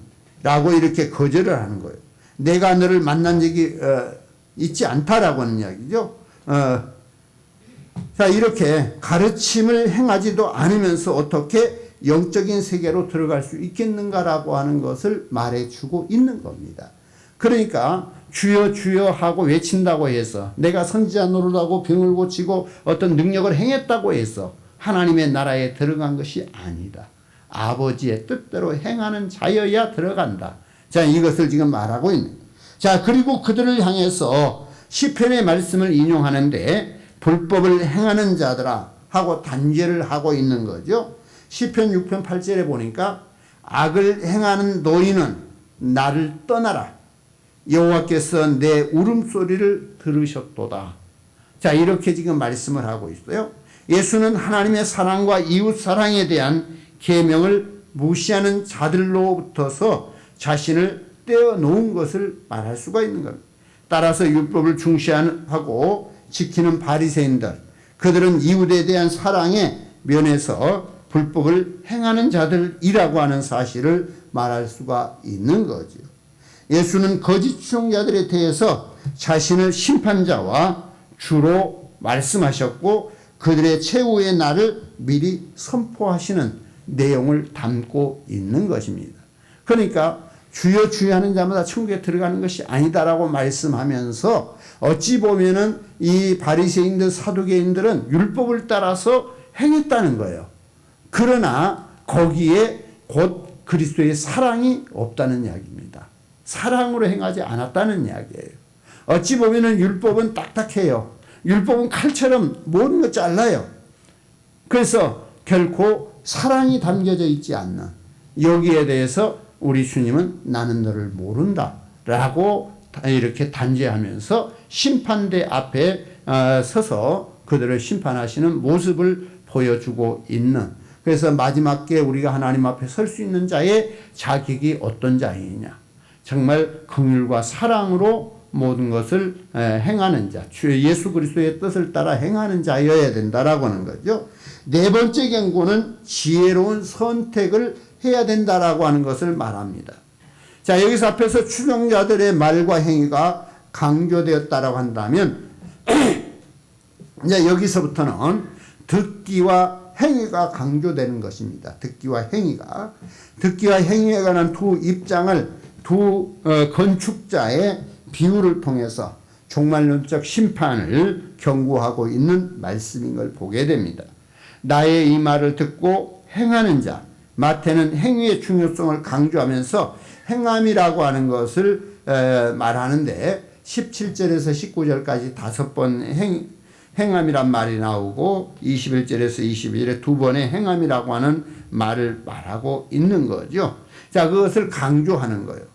라고 이렇게 거절을 하는 거예요. 내가 너를 만난 적이 있지 않다라고 하는 이야기죠. 자, 이렇게 가르침을 행하지도 않으면서 어떻게 영적인 세계로 들어갈 수 있겠는가라고 하는 것을 말해주고 있는 겁니다. 그러니까 주여 주여 하고 외친다고 해서 내가 선지자 노릇하고 병을 고치고 어떤 능력을 행했다고 해서 하나님의 나라에 들어간 것이 아니다. 아버지의 뜻대로 행하는 자여야 들어간다. 자, 이것을 지금 말하고 있는 거예요. 자, 그리고 그들을 향해서 시편의 말씀을 인용하는데 불법을 행하는 자들아 하고 단죄를 하고 있는 거죠. 시편 6편 8절에 보니까 악을 행하는 너희는 나를 떠나라. 여호와께서 내 울음소리를 들으셨도다. 자, 이렇게 지금 말씀을 하고 있어요. 예수는 하나님의 사랑과 이웃 사랑에 대한 계명을 무시하는 자들로부터서 자신을 떼어놓은 것을 말할 수가 있는 겁니다. 따라서 율법을 중시하고 지키는 바리새인들, 그들은 이웃에 대한 사랑의 면에서 불법을 행하는 자들이라고 하는 사실을 말할 수가 있는 거죠. 예수는 거짓 추종자들에 대해서 자신을 심판자와 주로 말씀하셨고 그들의 최후의 날을 미리 선포하시는 내용을 담고 있는 것입니다. 그러니까 주여 주여 하는 자마다 천국에 들어가는 것이 아니다라고 말씀하면서 어찌 보면은 이 바리새인들 사두개인들은 율법을 따라서 행했다는 거예요. 그러나 거기에 곧 그리스도의 사랑이 없다는 이야기입니다. 사랑으로 행하지 않았다는 이야기예요. 어찌 보면은 율법은 딱딱해요. 율법은 칼처럼 모든 것 잘라요. 그래서 결코 사랑이 담겨져 있지 않는, 여기에 대해서 우리 주님은 나는 너를 모른다 라고 이렇게 단죄하면서 심판대 앞에 서서 그들을 심판하시는 모습을 보여주고 있는, 그래서 마지막 게 우리가 하나님 앞에 설 수 있는 자의 자격이 어떤 자이냐, 정말 긍휼과 사랑으로 모든 것을 행하는 자, 예수 그리스도의 뜻을 따라 행하는 자여야 된다라고 하는 거죠. 네 번째 경고는 지혜로운 선택을 해야 된다라고 하는 것을 말합니다. 자, 여기서 앞에서 추종자들의 말과 행위가 강조되었다라고 한다면 이제 여기서부터는 듣기와 행위가 강조되는 것입니다. 듣기와 행위에 관한 두 입장을 두 건축자의 비유를 통해서 종말론적 심판을 경고하고 있는 말씀인 걸 보게 됩니다. 나의 이 말을 듣고 행하는 자, 마태는 행위의 중요성을 강조하면서 행함이라고 하는 것을 말하는데 17절에서 19절까지 5번 행함이란 말이 나오고 21절에서 22절에 2번의 행함이라고 하는 말을 말하고 있는 거죠. 자, 그것을 강조하는 거예요.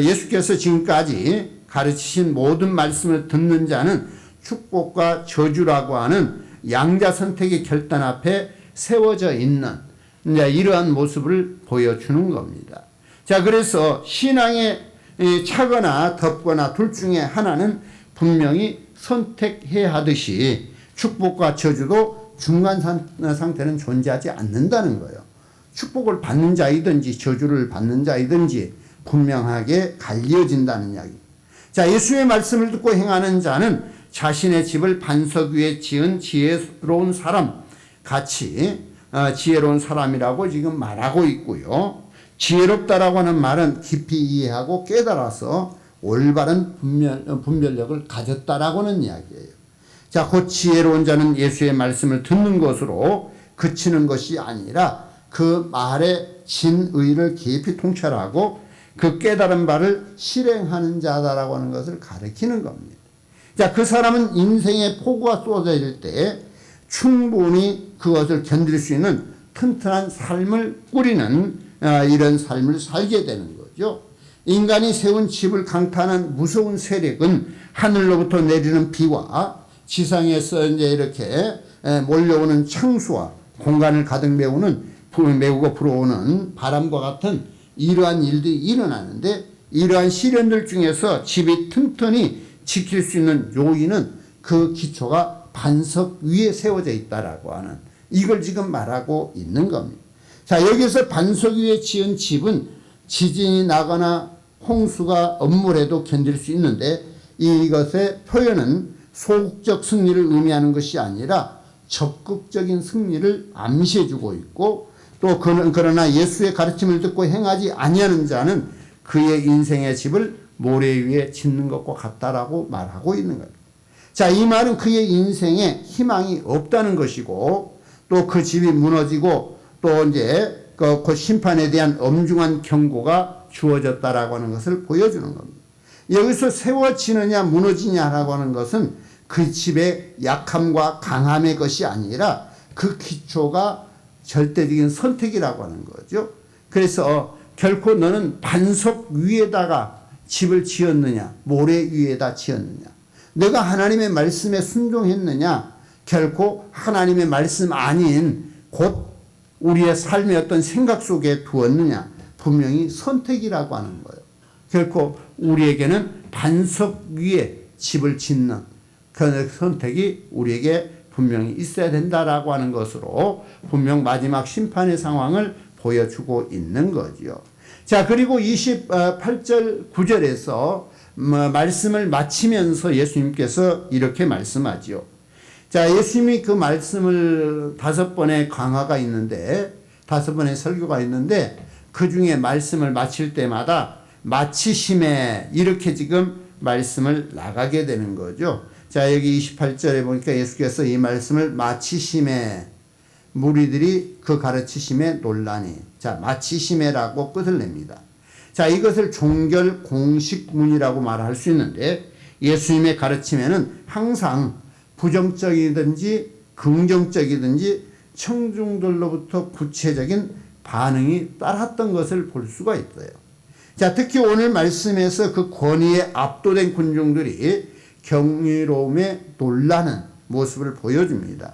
예수께서 지금까지 가르치신 모든 말씀을 듣는 자는 축복과 저주라고 하는 양자 선택의 결단 앞에 세워져 있는 이러한 모습을 보여주는 겁니다. 자, 그래서 신앙에 차거나 덮거나 둘 중에 하나는 분명히 선택해야 하듯이 축복과 저주도 중간 상태는 존재하지 않는다는 거예요. 축복을 받는 자이든지 저주를 받는 자이든지 분명하게 갈려진다는 이야기. 자, 예수의 말씀을 듣고 행하는 자는 자신의 집을 반석 위에 지은 지혜로운 사람 같이 지혜로운 사람이라고 지금 말하고 있고요. 지혜롭다라고 하는 말은 깊이 이해하고 깨달아서 올바른 분별력을 가졌다라고 하는 이야기예요. 자, 곧 지혜로운 자는 예수의 말씀을 듣는 것으로 그치는 것이 아니라 그 말의 진의를 깊이 통찰하고 그 깨달은 바를 실행하는 자다라고 하는 것을 가리키는 겁니다. 자, 그 사람은 인생의 폭우가 쏟아질 때 충분히 그것을 견딜 수 있는 튼튼한 삶을 꾸리는 이런 삶을 살게 되는 거죠. 인간이 세운 집을 강타하는 무서운 세력은 하늘로부터 내리는 비와 지상에서 이제 이렇게 몰려오는 창수와 공간을 가득 메우고 불어오는 바람과 같은 이러한 일들이 일어나는데, 이러한 시련들 중에서 집이 튼튼히 지킬 수 있는 요인은 그 기초가 반석 위에 세워져 있다라고 하는, 이걸 지금 말하고 있는 겁니다. 자, 여기서 반석 위에 지은 집은 지진이 나거나 홍수가 엄물해도 견딜 수 있는데, 이것의 표현은 소극적 승리를 의미하는 것이 아니라 적극적인 승리를 암시해주고 있고, 또 그러나 예수의 가르침을 듣고 행하지 아니하는 자는 그의 인생의 집을 모래 위에 짓는 것과 같다라고 말하고 있는 거예요. 자, 이 말은 그의 인생에 희망이 없다는 것이고, 또 그 집이 무너지고, 또 이제 그 심판에 대한 엄중한 경고가 주어졌다라고 하는 것을 보여주는 겁니다. 여기서 세워지느냐 무너지냐라고 하는 것은 그 집의 약함과 강함의 것이 아니라 그 기초가 절대적인 선택이라고 하는 거죠. 그래서 결코 너는 반석 위에다가 집을 지었느냐, 모래 위에다 지었느냐, 내가 하나님의 말씀에 순종했느냐, 결코 하나님의 말씀 아닌 곧 우리의 삶의 어떤 생각 속에 두었느냐, 분명히 선택이라고 하는 거예요. 결코 우리에게는 반석 위에 집을 짓는 그 선택이 우리에게 분명히 있어야 된다라고 하는 것으로 분명 마지막 심판의 상황을 보여주고 있는 거지요. 자, 그리고 28절 9절에서 말씀을 마치면서 예수님께서 이렇게 말씀하지요. 자, 예수님이 그 말씀을 5번의 강화가 있는데, 5번의 설교가 있는데, 그 중에 말씀을 마칠 때마다 마치심에 이렇게 지금 말씀을 나가게 되는 거죠. 자, 여기 28절에 보니까 예수께서 이 말씀을 마치심에, 무리들이 그 가르치심에 놀라니. 자, 마치심에라고 끝을 냅니다. 자, 이것을 종결 공식문이라고 말할 수 있는데, 예수님의 가르침에는 항상 부정적이든지 긍정적이든지 청중들로부터 구체적인 반응이 따랐던 것을 볼 수가 있어요. 자, 특히 오늘 말씀에서 그 권위에 압도된 군중들이 경이로움에 놀라는 모습을 보여줍니다.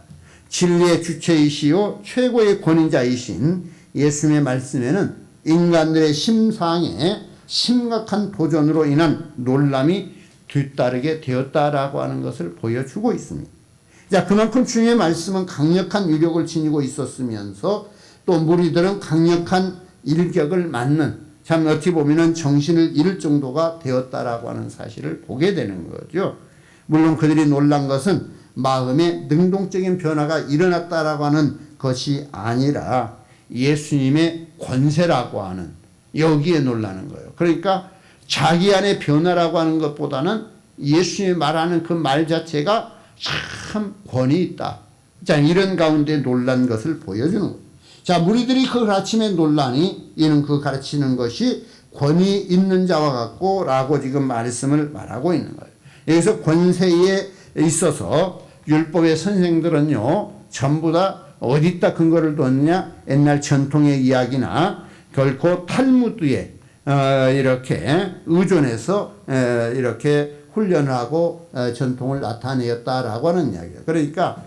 진리의 주체이시요 최고의 권위자이신 예수님의 말씀에는 인간들의 심상에 심각한 도전으로 인한 놀람이 뒤따르게 되었다라고 하는 것을 보여주고 있습니다. 자, 그만큼 주님의 말씀은 강력한 위력을 지니고 있었으면서 또 무리들은 강력한 일격을 맞는, 참 어찌 보면은 정신을 잃을 정도가 되었다라고 하는 사실을 보게 되는 거죠. 물론 그들이 놀란 것은 마음의 능동적인 변화가 일어났다라고 하는 것이 아니라 예수님의 권세라고 하는, 여기에 놀라는 거예요. 그러니까 자기 안의 변화라고 하는 것보다는 예수님이 말하는 그 말 자체가 참 권위 있다. 자, 이런 가운데 놀란 것을 보여주는 거예요. 자, 무리들이 그 가르침에 놀라니 이는 그 가르치는 것이 권위 있는 자와 같고 라고 지금 말씀을 말하고 있는 거예요. 여기서 권세에 있어서 율법의 선생들은요, 전부 다 어디다 근거를 뒀냐? 옛날 전통의 이야기나 결코 탈무드에 이렇게 의존해서 이렇게 훈련을 하고 전통을 나타내었다라고 하는 이야기예요. 그러니까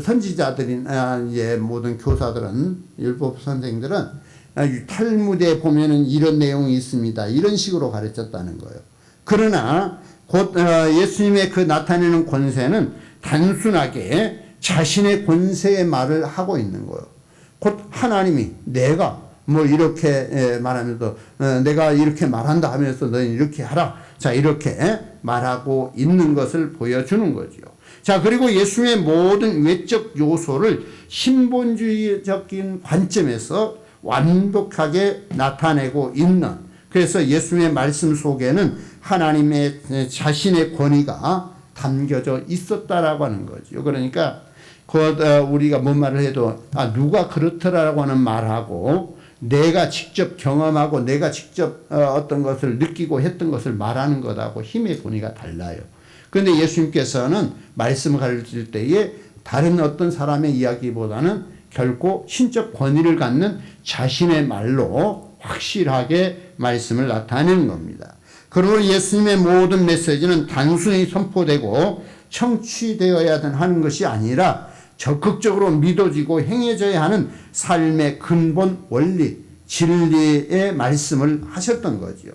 선지자들이나 이제 모든 교사들은, 율법 선생들은 탈무드에 보면은 이런 내용이 있습니다, 이런 식으로 가르쳤다는 거예요. 그러나 곧 예수님의 그 나타내는 권세는 단순하게 자신의 권세의 말을 하고 있는 거예요. 곧 하나님이 내가 뭐 이렇게 말하면서 내가 이렇게 말한다 하면서 너는 이렇게 하라. 자, 이렇게 말하고 있는 것을 보여주는 거죠. 자, 그리고 예수님의 모든 외적 요소를 신본주의적인 관점에서 완벽하게 나타내고 있는, 그래서 예수님의 말씀 속에는 하나님의 자신의 권위가 담겨져 있었다라고 하는 거죠. 그러니까 우리가 뭔 말을 해도 누가 그렇더라라고 하는 말하고 내가 직접 경험하고 내가 직접 어떤 것을 느끼고 했던 것을 말하는 것하고 힘의 권위가 달라요. 그런데 예수님께서는 말씀을 가르칠 때에 다른 어떤 사람의 이야기보다는 결코 신적 권위를 갖는 자신의 말로 확실하게 말씀을 나타내는 겁니다. 그리고 예수님의 모든 메시지는 단순히 선포되고 청취되어야 하는 것이 아니라 적극적으로 믿어지고 행해져야 하는 삶의 근본 원리, 진리의 말씀을 하셨던 거지요.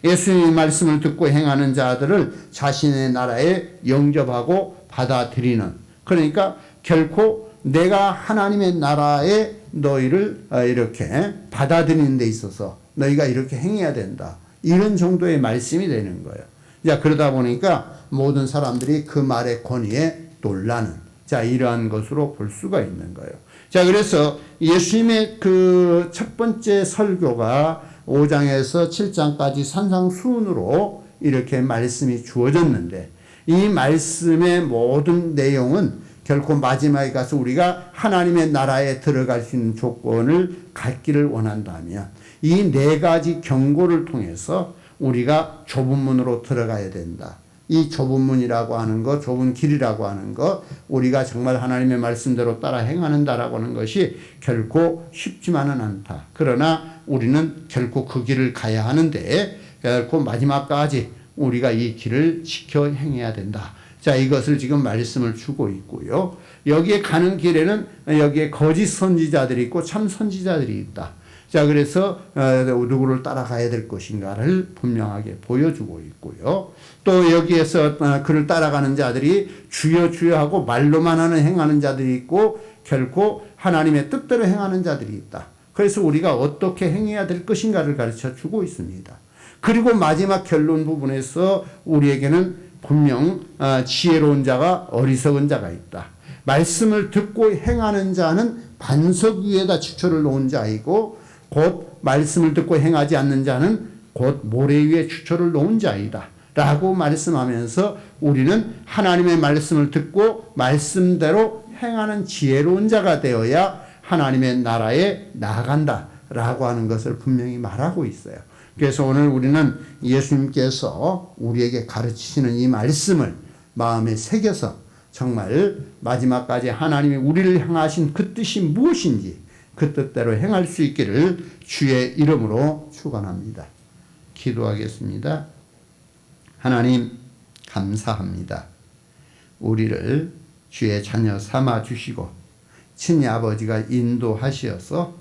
예수님의 말씀을 듣고 행하는 자들을 자신의 나라에 영접하고 받아들이는, 그러니까 결코 내가 하나님의 나라에 너희를 이렇게 받아들이는 데 있어서 너희가 이렇게 행해야 된다, 이런 정도의 말씀이 되는 거예요. 자, 그러다 보니까 모든 사람들이 그 말의 권위에 놀라는, 자, 이러한 것으로 볼 수가 있는 거예요. 자, 그래서 예수님의 그 첫 번째 설교가 5장에서 7장까지 산상수훈으로 이렇게 말씀이 주어졌는데, 이 말씀의 모든 내용은 결코 마지막에 가서 우리가 하나님의 나라에 들어갈 수 있는 조건을 갖기를 원한다면 이 네 가지 경고를 통해서 우리가 좁은 문으로 들어가야 된다. 이 좁은 문이라고 하는 것, 좁은 길이라고 하는 것, 우리가 정말 하나님의 말씀대로 따라 행하는다라고 하는 것이 결코 쉽지만은 않다. 그러나 우리는 결코 그 길을 가야 하는데 결코 마지막까지 우리가 이 길을 지켜 행해야 된다. 자, 이것을 지금 말씀을 주고 있고요. 여기에 가는 길에는 여기에 거짓 선지자들이 있고 참 선지자들이 있다. 자, 그래서 누구를 따라가야 될 것인가를 분명하게 보여주고 있고요. 또 여기에서 그를 따라가는 자들이 주여 주여 하고 말로만 하는 행하는 자들이 있고 결코 하나님의 뜻대로 행하는 자들이 있다. 그래서 우리가 어떻게 행해야 될 것인가를 가르쳐 주고 있습니다. 그리고 마지막 결론 부분에서 우리에게는 분명 지혜로운 자가 어리석은 자가 있다. 말씀을 듣고 행하는 자는 반석 위에다 주초를 놓은 자이고 곧 말씀을 듣고 행하지 않는 자는 곧 모래 위에 주초를 놓은 자이다 라고 말씀하면서 우리는 하나님의 말씀을 듣고 말씀대로 행하는 지혜로운 자가 되어야 하나님의 나라에 나아간다 라고 하는 것을 분명히 말하고 있어요. 그래서 오늘 우리는 예수님께서 우리에게 가르치시는 이 말씀을 마음에 새겨서 정말 마지막까지 하나님이 우리를 향하신 그 뜻이 무엇인지 그 뜻대로 행할 수 있기를 주의 이름으로 축원합니다. 기도하겠습니다. 하나님 감사합니다. 우리를 주의 자녀 삼아 주시고 친히 아버지가 인도하시어서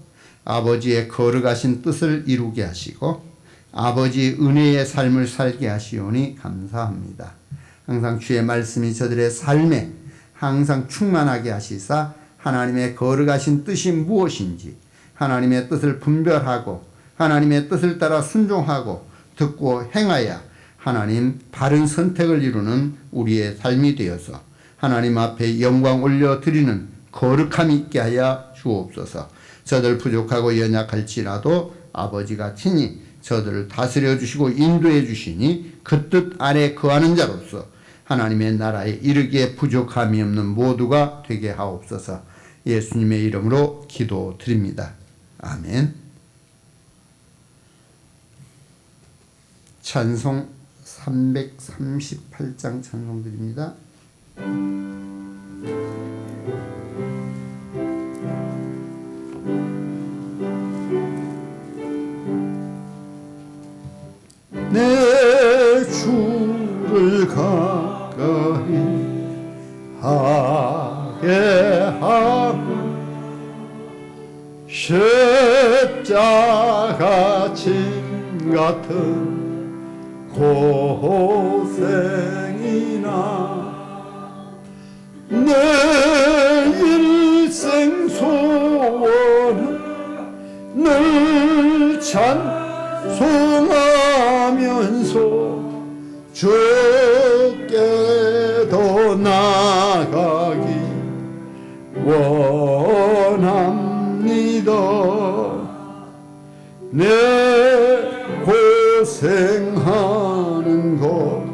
아버지의 거룩하신 뜻을 이루게 하시고 아버지의 은혜의 삶을 살게 하시오니 감사합니다. 항상 주의 말씀이 저들의 삶에 항상 충만하게 하시사 하나님의 거룩하신 뜻이 무엇인지 하나님의 뜻을 분별하고 하나님의 뜻을 따라 순종하고 듣고 행하여 하나님 바른 선택을 이루는 우리의 삶이 되어서 하나님 앞에 영광 올려드리는 거룩함이 있게 하여 주옵소서. 저들 부족하고 연약할지라도 아버지가 친히 저들을 다스려 주시고 인도해 주시니 그 뜻 안에 거하는 자로서 하나님의 나라에 이르기에 부족함이 없는 모두가 되게 하옵소서. 예수님의 이름으로 기도드립니다. 아멘. 찬송 338장 찬송드립니다. 내 주를 가까이 하게 하고 십자가 짐 같은 고생이나 내 일생 소원은 늘 찬송하면서 주께도 나가기 원합니다. 내 고생하는 것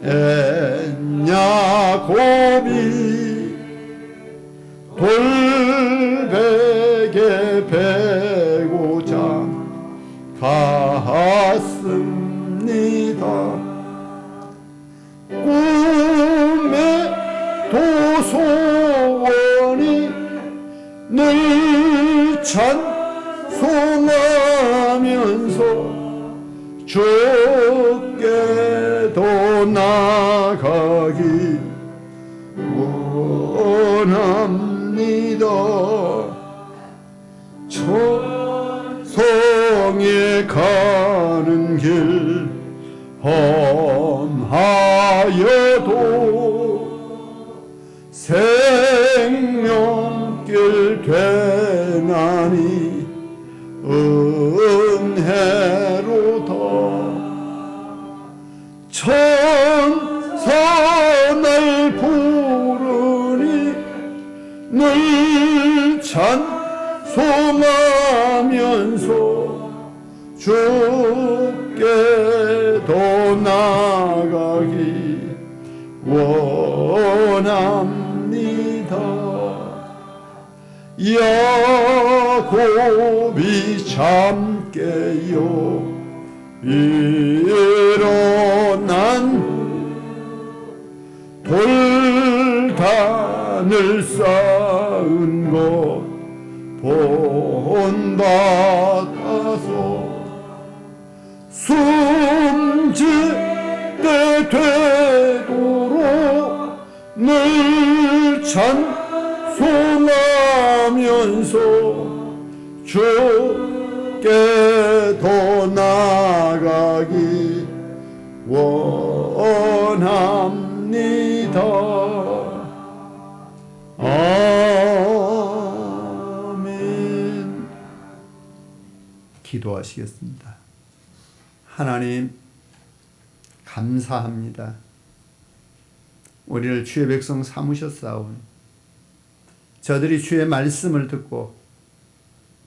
애냐 고비 돌베개 베고자 갔습니다. 꿈의 도소원이 늘 찬송하면서 주께도 나가기 향해 가는 길 험하여도 생명길 되나니 은혜로다. 천사 날 부르니 늘 찬송하면서 주께도 나가기 원합니다. 야곱이 잠깨요 일어난 돌단을 쌓은 것 본받아서 숨지때 되도록 늘 찬송하면서 주께도 나가기 원합니다. 아멘. 기도하시겠습니다. 하나님 감사합니다. 우리를 주의 백성 삼으셨사오니 저들이 주의 말씀을 듣고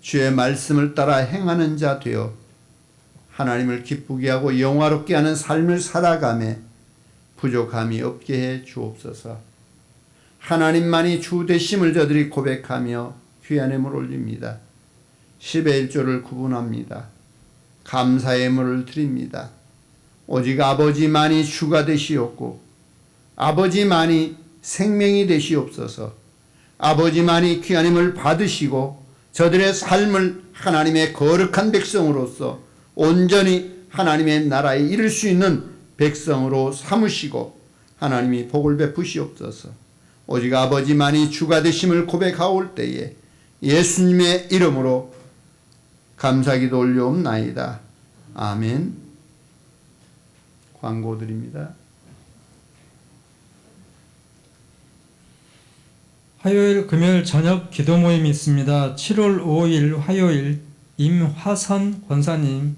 주의 말씀을 따라 행하는 자 되어 하나님을 기쁘게 하고 영화롭게 하는 삶을 살아가매 부족함이 없게 해 주옵소서. 하나님만이 주 되심을 저들이 고백하며 귀한 예물 올립니다. 10의 1조를 구분합니다. 감사의 예물을 드립니다. 오직 아버지만이 주가 되시옵고 아버지만이 생명이 되시옵소서. 아버지만이 귀한 힘을 받으시고 저들의 삶을 하나님의 거룩한 백성으로서 온전히 하나님의 나라에 이를 수 있는 백성으로 삼으시고 하나님이 복을 베푸시옵소서. 오직 아버지만이 주가 되심을 고백하올 때에 예수님의 이름으로 감사기도 올려옵나이다. 아멘. 광고 드립니다. 화요일 금요일 저녁 기도 모임이 있습니다. 7월 5일 화요일 임화선 권사님,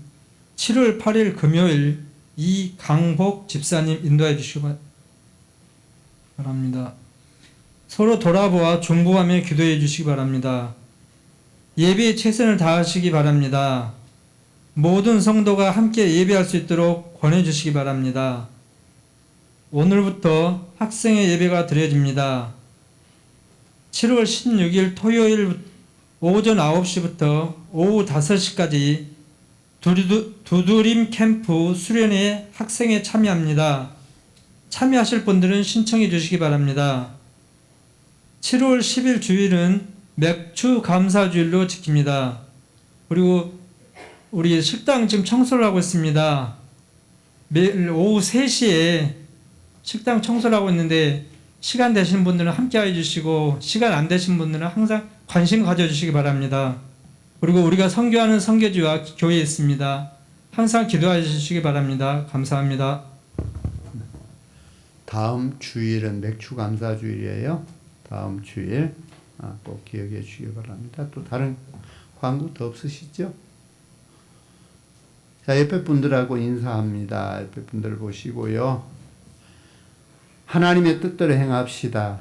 7월 8일 금요일 이강복 집사님 인도해 주시기 바랍니다. 서로 돌아보아 중보하며 기도해 주시기 바랍니다. 예배에 최선을 다하시기 바랍니다. 모든 성도가 함께 예배할 수 있도록 권해 주시기 바랍니다. 오늘부터 학생의 예배가 드려집니다. 7월 16일 토요일 오전 9시부터 오후 5시까지 두드림 캠프 수련회 학생회 참여합니다. 참여하실 분들은 신청해 주시기 바랍니다. 7월 10일 주일은 맥주 감사 주일로 지킵니다. 그리고 우리 식당 지금 청소를 하고 있습니다. 매일 오후 3시에 식당 청소를 하고 있는데 시간 되신 분들은 함께 해주시고 시간 안 되신 분들은 항상 관심 가져주시기 바랍니다. 그리고 우리가 선교하는 선교지와 교회에 있습니다. 항상 기도해 주시기 바랍니다. 감사합니다. 다음 주일은 맥주 감사 주일이에요. 다음 주일 꼭 기억해 주시기 바랍니다. 또 다른 광고 더 없으시죠? 자, 옆에 분들하고 인사합니다. 옆에 분들 보시고요. 하나님의 뜻대로 행합시다.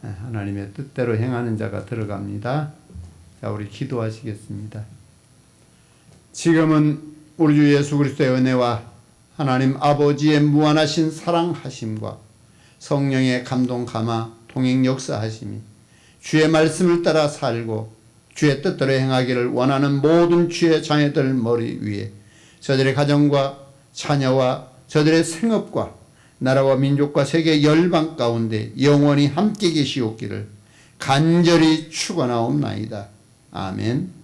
하나님의 뜻대로 행하는 자가 들어갑니다. 자, 우리 기도하시겠습니다. 지금은 우리 주 예수 그리스도의 은혜와 하나님 아버지의 무한하신 사랑하심과 성령의 감동 감화 통행 역사하심이 주의 말씀을 따라 살고 주의 뜻대로 행하기를 원하는 모든 주의 자녀들 머리 위에 저들의 가정과 자녀와 저들의 생업과 나라와 민족과 세계 열방 가운데 영원히 함께 계시옵기를 간절히 축원하옵나이다. 아멘.